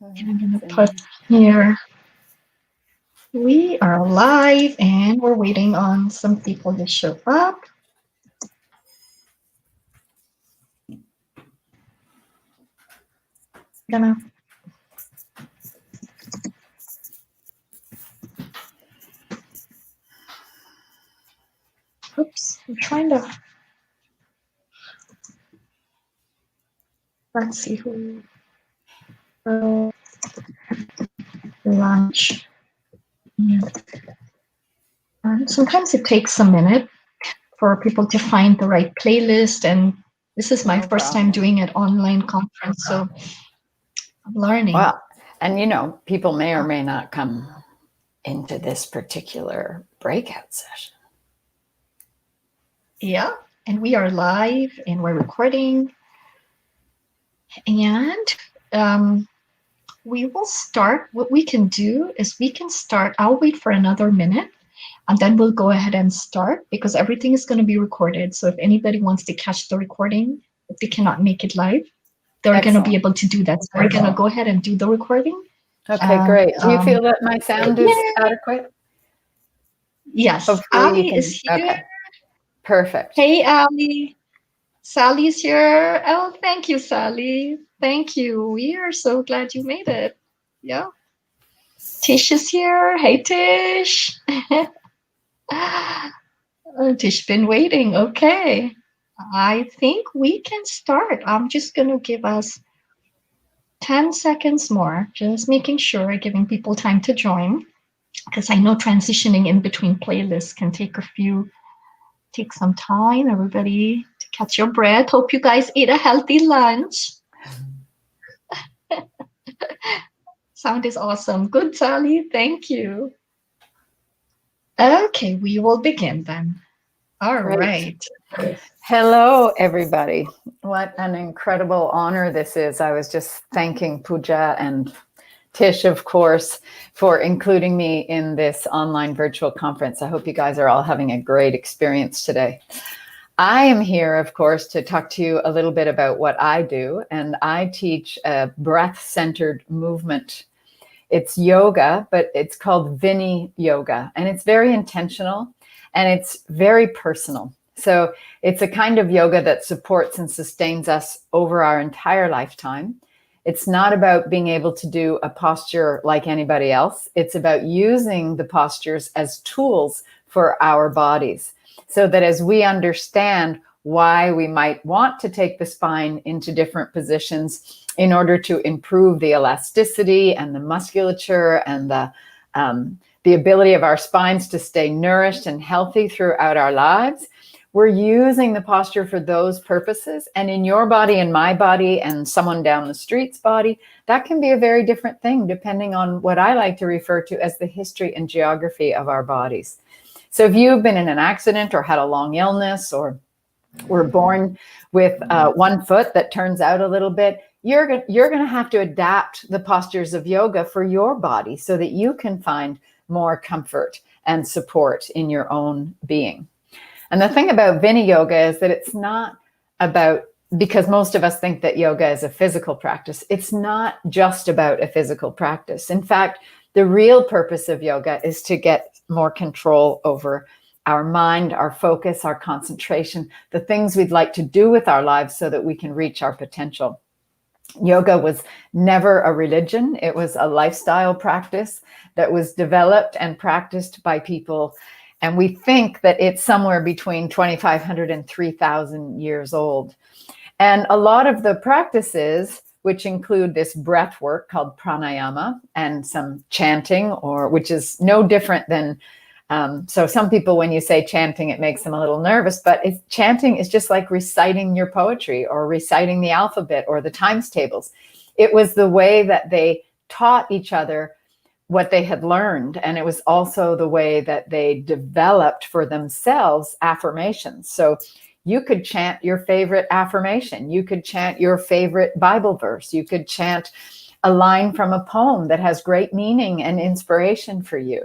And I'm going to put here, we are live and we're waiting on some people to show up. Gonna oops, I'm trying to let's see who lunch. Sometimes it takes a minute for people to find the right playlist, and this is my first time doing an online conference, so I'm learning. Well, and you know, people may or may not come into this particular breakout session. Yeah, and we are live and we're recording, and we will start. What we can do is we can start. I'll wait for another minute and then we'll go ahead and start because everything is going to be recorded. So if anybody wants to catch the recording, if they cannot make it live, they're going to be able to do that. So we're going to go ahead and do the recording. Okay, great. Do you feel that my sound is adequate? Yes. Ali is here. Okay. Perfect. Hey, Ali. Sally's here. Oh, thank you, Sally. Thank you. We are so glad you made it. Yeah. Tish is here. Hey, Tish. Tish been waiting. Okay. I think we can start. I'm just going to give us 10 seconds more, just making sure, giving people time to join, because I know transitioning in between playlists can take some time. Everybody to catch your breath. Hope you guys ate a healthy lunch. Sound is awesome. Good, Sally. Thank you. Okay, we will begin then. All right. Hello, everybody. What an incredible honor this is. I was just thanking Pooja and Tish, of course, for including me in this online virtual conference. I hope you guys are all having a great experience today. I am here, of course, to talk to you a little bit about what I do, and I teach a breath-centered movement. It's yoga, but it's called Viniyoga, and it's very intentional, and it's very personal. So it's a kind of yoga that supports and sustains us over our entire lifetime. It's not about being able to do a posture like anybody else. It's about using the postures as tools for our bodies, so that as we understand why we might want to take the spine into different positions in order to improve the elasticity and the musculature and the ability of our spines to stay nourished and healthy throughout our lives, we're using the posture for those purposes. And in your body and my body and someone down the street's body, that can be a very different thing depending on what I like to refer to as the history and geography of our bodies. So if you've been in an accident or had a long illness or were born with one foot that turns out a little bit, you're going to have to adapt the postures of yoga for your body so that you can find more comfort and support in your own being. And the thing about Viniyoga is that it's not about, because most of us think that yoga is a physical practice, it's not just about a physical practice. In fact, the real purpose of yoga is to get more control over our mind, our focus, our concentration, the things we'd like to do with our lives so that we can reach our potential. Yoga was never a religion. It was a lifestyle practice that was developed and practiced by people. And we think that it's somewhere between 2,500 and 3,000 years old. And a lot of the practices, which include this breath work called pranayama and some chanting, or which is no different than, so some people, when you say chanting, it makes them a little nervous, but chanting is just like reciting your poetry or reciting the alphabet or the times tables. It was the way that they taught each other what they had learned. And it was also the way that they developed for themselves affirmations. So you could chant your favorite affirmation. You could chant your favorite Bible verse. You could chant a line from a poem that has great meaning and inspiration for you.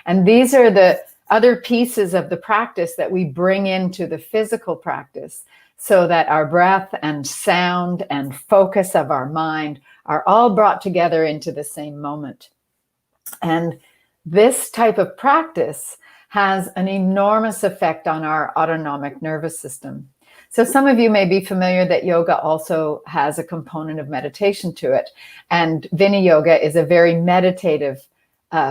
And these are the other pieces of the practice that we bring into the physical practice so that our breath and sound and focus of our mind are all brought together into the same moment. And this type of practice has an enormous effect on our autonomic nervous system. So some of you may be familiar that yoga also has a component of meditation to it. And Viniyoga is a very meditative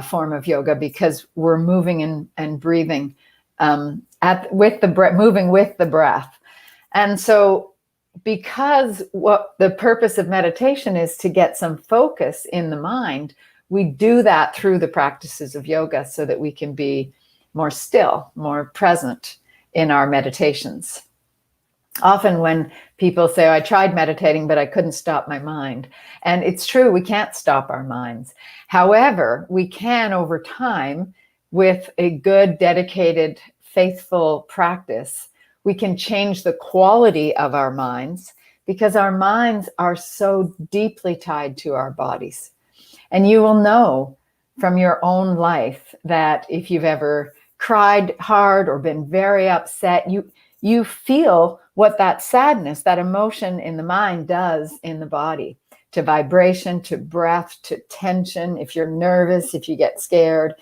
form of yoga because we're moving and breathing moving with the breath. And so because what the purpose of meditation is to get some focus in the mind, we do that through the practices of yoga so that we can be more still, more present in our meditations. Often when people say, I tried meditating, but I couldn't stop my mind. And it's true, we can't stop our minds. However, we can over time, with a good, dedicated, faithful practice, we can change the quality of our minds because our minds are so deeply tied to our bodies. And you will know from your own life that if you've ever cried hard or been very upset, you feel what that sadness, that emotion in the mind does in the body, to vibration, to breath, to tension, if you're nervous, if you get scared.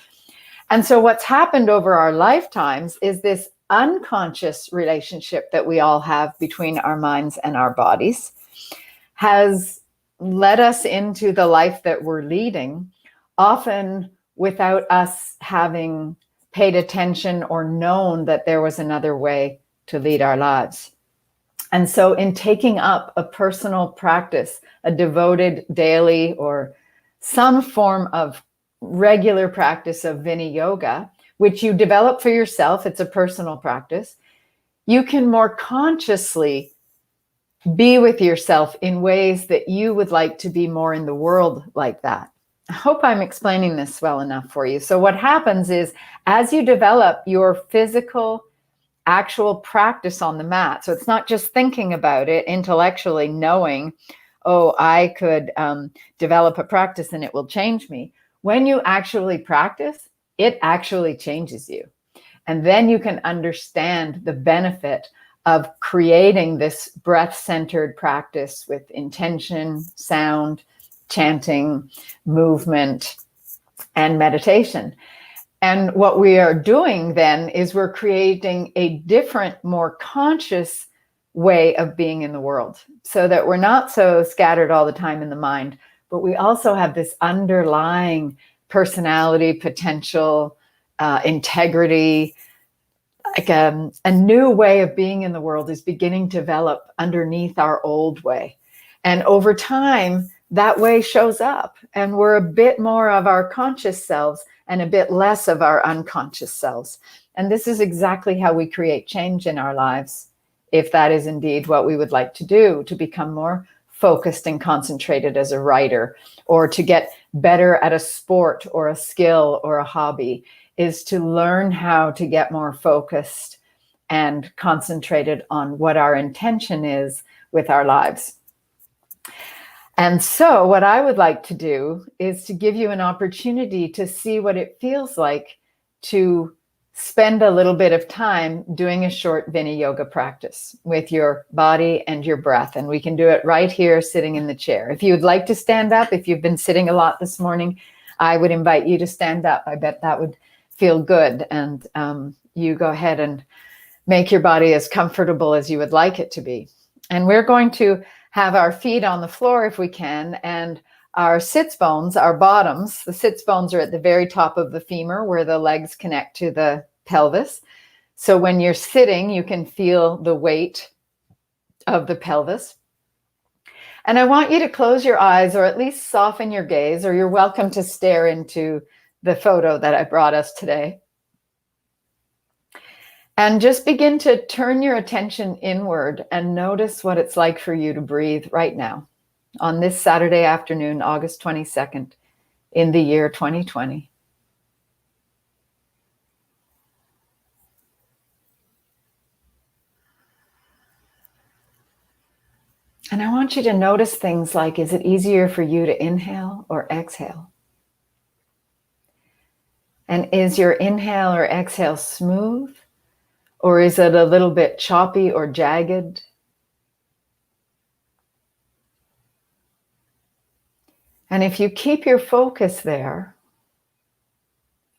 And so what's happened over our lifetimes is this unconscious relationship that we all have between our minds and our bodies has led us into the life that we're leading, often without us having paid attention or known that there was another way to lead our lives. And so in taking up a personal practice, a devoted daily or some form of regular practice of Viniyoga, which you develop for yourself, it's a personal practice, you can more consciously be with yourself in ways that you would like to be more in the world like that. I hope I'm explaining this well enough for you. So what happens is, as you develop your physical, actual practice on the mat, so it's not just thinking about it intellectually, knowing, oh, I could develop a practice and it will change me. When you actually practice, it actually changes you. And then you can understand the benefit of creating this breath-centered practice with intention, sound, chanting, movement, and meditation. And what we are doing then is we're creating a different, more conscious way of being in the world, so that we're not so scattered all the time in the mind, but we also have this underlying personality, potential, integrity. Like a new way of being in the world is beginning to develop underneath our old way. And over time, that way shows up, and we're a bit more of our conscious selves and a bit less of our unconscious selves. And this is exactly how we create change in our lives, if that is indeed what we would like to do, to become more focused and concentrated as a writer, or to get better at a sport or a skill or a hobby, is to learn how to get more focused and concentrated on what our intention is with our lives. And so what I would like to do is to give you an opportunity to see what it feels like to spend a little bit of time doing a short Viniyoga practice with your body and your breath. And we can do it right here, sitting in the chair. If you'd like to stand up, if you've been sitting a lot this morning, I would invite you to stand up. I bet that would feel good. And you go ahead and make your body as comfortable as you would like it to be. And we're going to have our feet on the floor if we can, and our sits bones, our bottoms, the sits bones are at the very top of the femur where the legs connect to the pelvis. So when you're sitting, you can feel the weight of the pelvis. And I want you to close your eyes, or at least soften your gaze, or you're welcome to stare into the photo that I brought us today. And just begin to turn your attention inward and notice what it's like for you to breathe right now on this Saturday afternoon, August 22nd, in the year 2020. And I want you to notice things like, is it easier for you to inhale or exhale? And is your inhale or exhale smooth? Or is it a little bit choppy or jagged? And if you keep your focus there,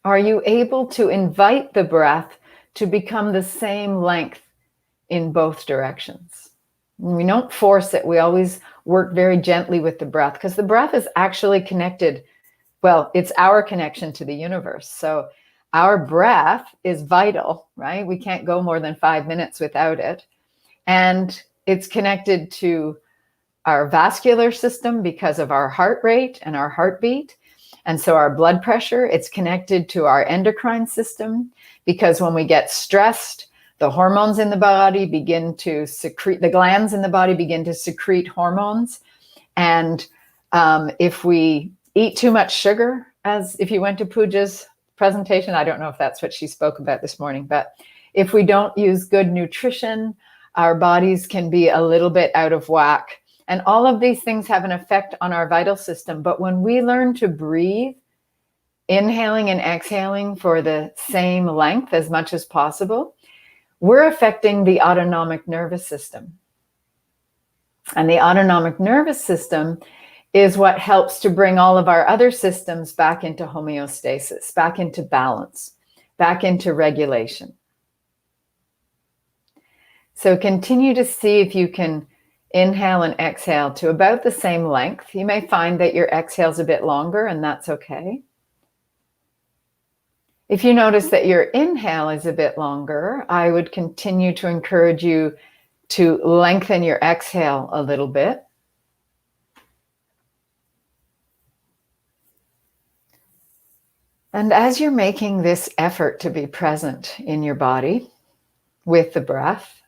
are you able to invite the breath to become the same length in both directions? We don't force it. We always work very gently with the breath, because the breath is actually connected. Well, it's our connection to the universe. So our breath is vital, right? We can't go more than 5 minutes without it. And it's connected to our vascular system because of our heart rate and our heartbeat. And so our blood pressure, it's connected to our endocrine system, because when we get stressed, the hormones in the body begin to secrete, the glands in the body begin to secrete hormones. And if we eat too much sugar, as if you went to Pooja's presentation, I don't know if that's what she spoke about this morning, but if we don't use good nutrition, our bodies can be a little bit out of whack. And all of these things have an effect on our vital system. But when we learn to breathe, inhaling and exhaling for the same length as much as possible, we're affecting the autonomic nervous system. And the autonomic nervous system is what helps to bring all of our other systems back into homeostasis, back into balance, back into regulation. So continue to see if you can inhale and exhale to about the same length. You may find that your exhale is a bit longer, and that's okay. If you notice that your inhale is a bit longer, I would continue to encourage you to lengthen your exhale a little bit. And as you're making this effort to be present in your body with the breath,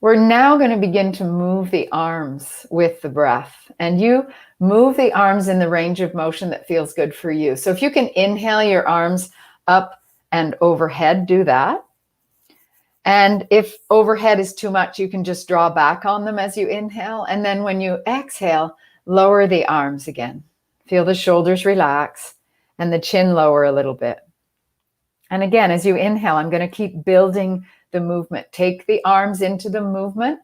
we're now going to begin to move the arms with the breath. And you move the arms in the range of motion that feels good for you. So if you can inhale your arms up and overhead, do that. And if overhead is too much, you can just draw back on them as you inhale. And then when you exhale, lower the arms again. Feel the shoulders relax and the chin lower a little bit. And again, as you inhale, I'm going to keep building the movement. Take the arms into the movement.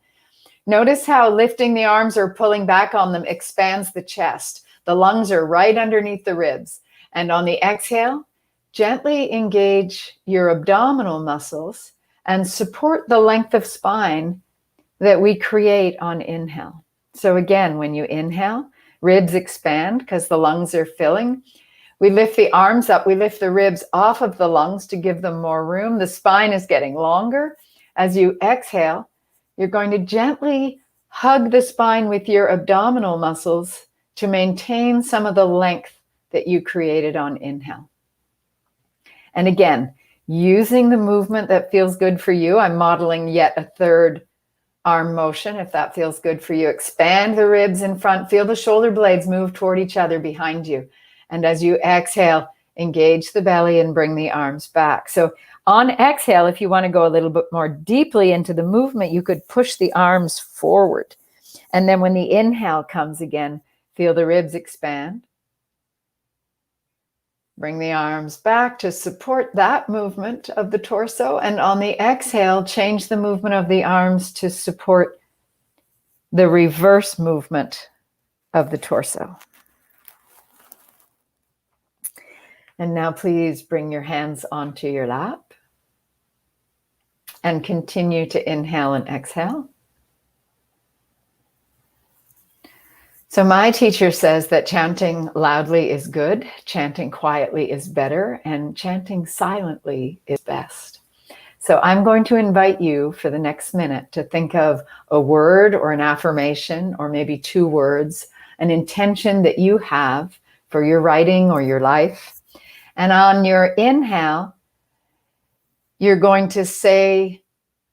Notice how lifting the arms or pulling back on them expands the chest. The lungs are right underneath the ribs. And on the exhale, gently engage your abdominal muscles and support the length of spine that we create on inhale. So again, when you inhale, ribs expand because the lungs are filling. We lift the arms up, we lift the ribs off of the lungs to give them more room. The spine is getting longer. As you exhale, you're going to gently hug the spine with your abdominal muscles to maintain some of the length that you created on inhale. And again, using the movement that feels good for you, I'm modeling yet a third arm motion. If that feels good for you, expand the ribs in front, feel the shoulder blades move toward each other behind you. And as you exhale, engage the belly and bring the arms back. So on exhale, if you want to go a little bit more deeply into the movement, you could push the arms forward. And then when the inhale comes again, feel the ribs expand. Bring the arms back to support that movement of the torso. And on the exhale, change the movement of the arms to support the reverse movement of the torso. And now please bring your hands onto your lap and continue to inhale and exhale. So my teacher says that chanting loudly is good, chanting quietly is better, and chanting silently is best. So I'm going to invite you for the next minute to think of a word or an affirmation, or maybe 2 words, an intention that you have for your writing or your life. And on your inhale, you're going to say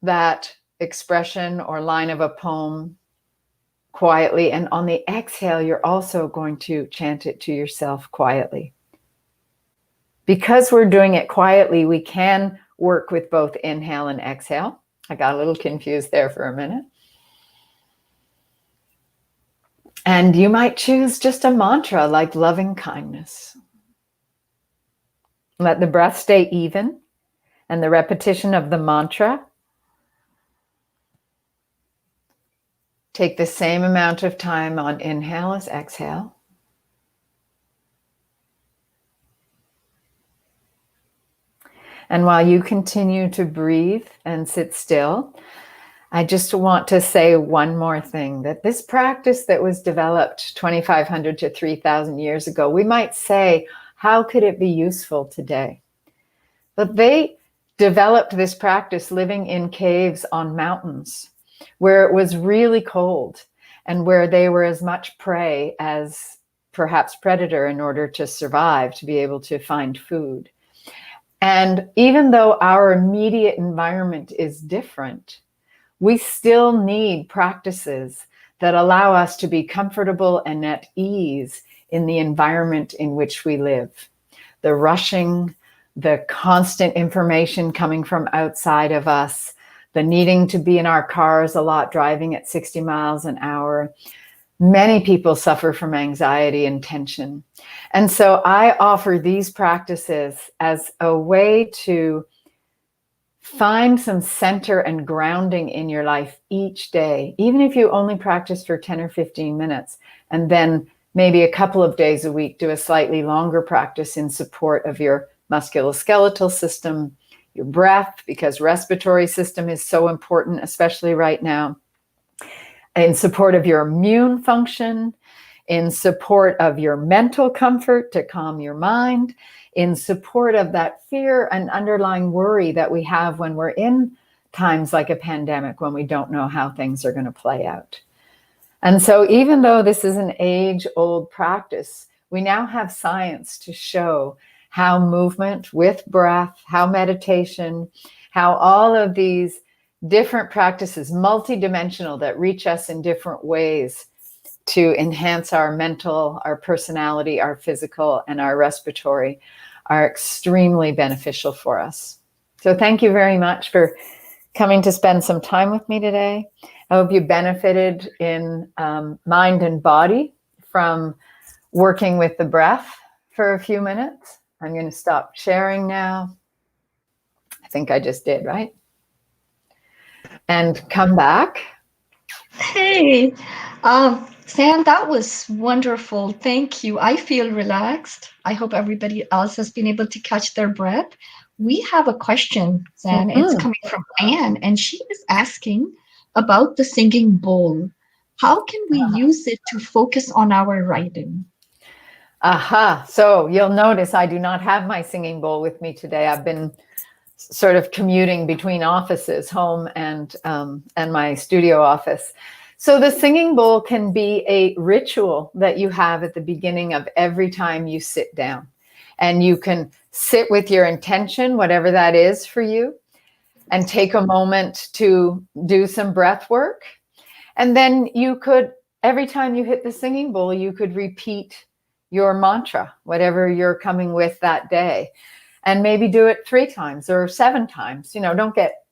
that expression or line of a poem quietly. And on the exhale, you're also going to chant it to yourself quietly. Because we're doing it quietly, we can work with both inhale and exhale. I got a little confused there for a minute. And you might choose just a mantra like loving kindness. Let the breath stay even, and the repetition of the mantra take the same amount of time on inhale as exhale. And while you continue to breathe and sit still, I just want to say one more thing, that this practice that was developed 2,500 to 3,000 years ago, we might say, how could it be useful today? But they developed this practice living in caves on mountains where it was really cold and where they were as much prey as perhaps predator in order to survive, to be able to find food. And even though our immediate environment is different, we still need practices that allow us to be comfortable and at ease in the environment in which we live. The rushing, the constant information coming from outside of us, the needing to be in our cars a lot, driving at 60 miles an hour. Many people suffer from anxiety and tension. And so I offer these practices as a way to find some center and grounding in your life each day, even if you only practice for 10 or 15 minutes, and then maybe a couple of days a week, do a slightly longer practice in support of your musculoskeletal system, your breath, because respiratory system is so important, especially right now, in support of your immune function, in support of your mental comfort to calm your mind, in support of that fear and underlying worry that we have when we're in times like a pandemic, when we don't know how things are going to play out. And so even though this is an age-old practice, we now have science to show how movement with breath, how meditation, how all of these different practices, multidimensional, that reach us in different ways to enhance our mental, our personality, our physical, and our respiratory, are extremely beneficial for us. So thank you very much for coming to spend some time with me today. I hope you benefited in mind and body from working with the breath for a few minutes. I'm going to stop sharing now. I think I just did, right? And come back. Hey, Sam, that was wonderful. Thank you. I feel relaxed. I hope everybody else has been able to catch their breath. We have a question, Sam. It's coming from Anne, and she is asking about the singing bowl. How can we use it to focus on our writing? Aha. So you'll notice I do not have my singing bowl with me today. I've been sort of commuting between offices, home and my studio office. So the singing bowl can be a ritual that you have at the beginning of every time you sit down. And you can sit with your intention, whatever that is for you, and take a moment to do some breath work. And then you could, every time you hit the singing bowl, you could repeat your mantra, whatever you're coming with that day. And maybe do it 3 times or 7 times. You know, don't get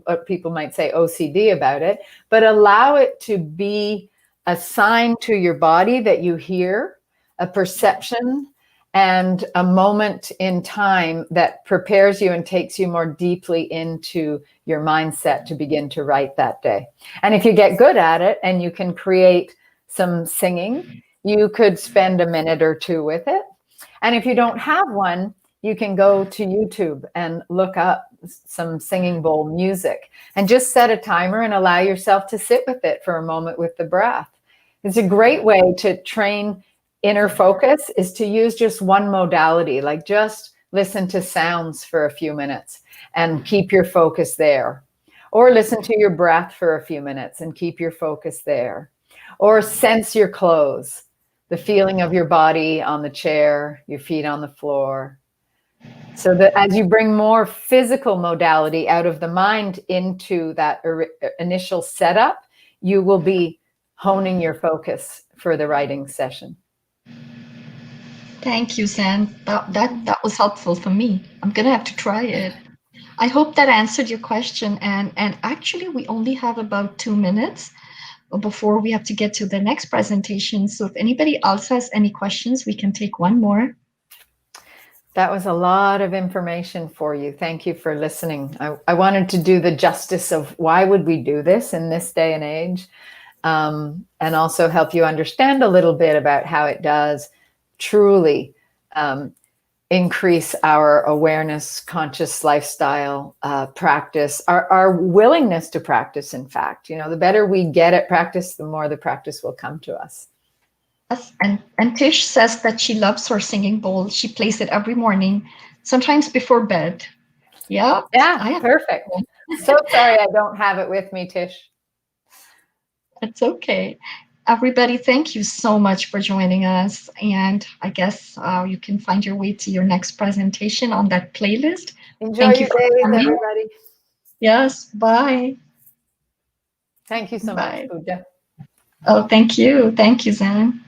what people might say OCD about it, but allow it to be a sign to your body that you hear, a perception, and a moment in time that prepares you and takes you more deeply into your mindset to begin to write that day. And if you get good at it and you can create some singing, you could spend a minute or 2 with it. And if you don't have one, you can go to YouTube and look up some singing bowl music and just set a timer and allow yourself to sit with it for a moment with the breath. It's a great way to train inner focus, is to use just one modality, like just listen to sounds for a few minutes and keep your focus there. Or listen to your breath for a few minutes and keep your focus there. Or sense your clothes, the feeling of your body on the chair, your feet on the floor. So that as you bring more physical modality out of the mind into that initial setup, you will be honing your focus for the writing session. Thank you, Sam. That was helpful for me. I'm gonna have to try it. I hope that answered your question. And actually, we only have about 2 minutes before we have to get to the next presentation. So if anybody else has any questions, we can take one more. That was a lot of information for you. Thank you for listening. I wanted to do the justice of why would we do this in this day and age, and also help you understand a little bit about how it does truly increase our awareness, conscious lifestyle, practice, our willingness to practice. In fact, the better we get at practice, the more the practice will come to us. Yes, and Tish says that she loves her singing bowl. She plays it every morning, sometimes before bed. Yeah, Yeah, perfect. So sorry I don't have it with me, Tish. It's okay. Everybody, thank you so much for joining us. And I guess you can find your way to your next presentation on that playlist. Enjoy Thank you your for days, coming. everybody. Yes, bye. Thank you so much, Bye. Pooja. Oh, thank you. Thank you, Zan.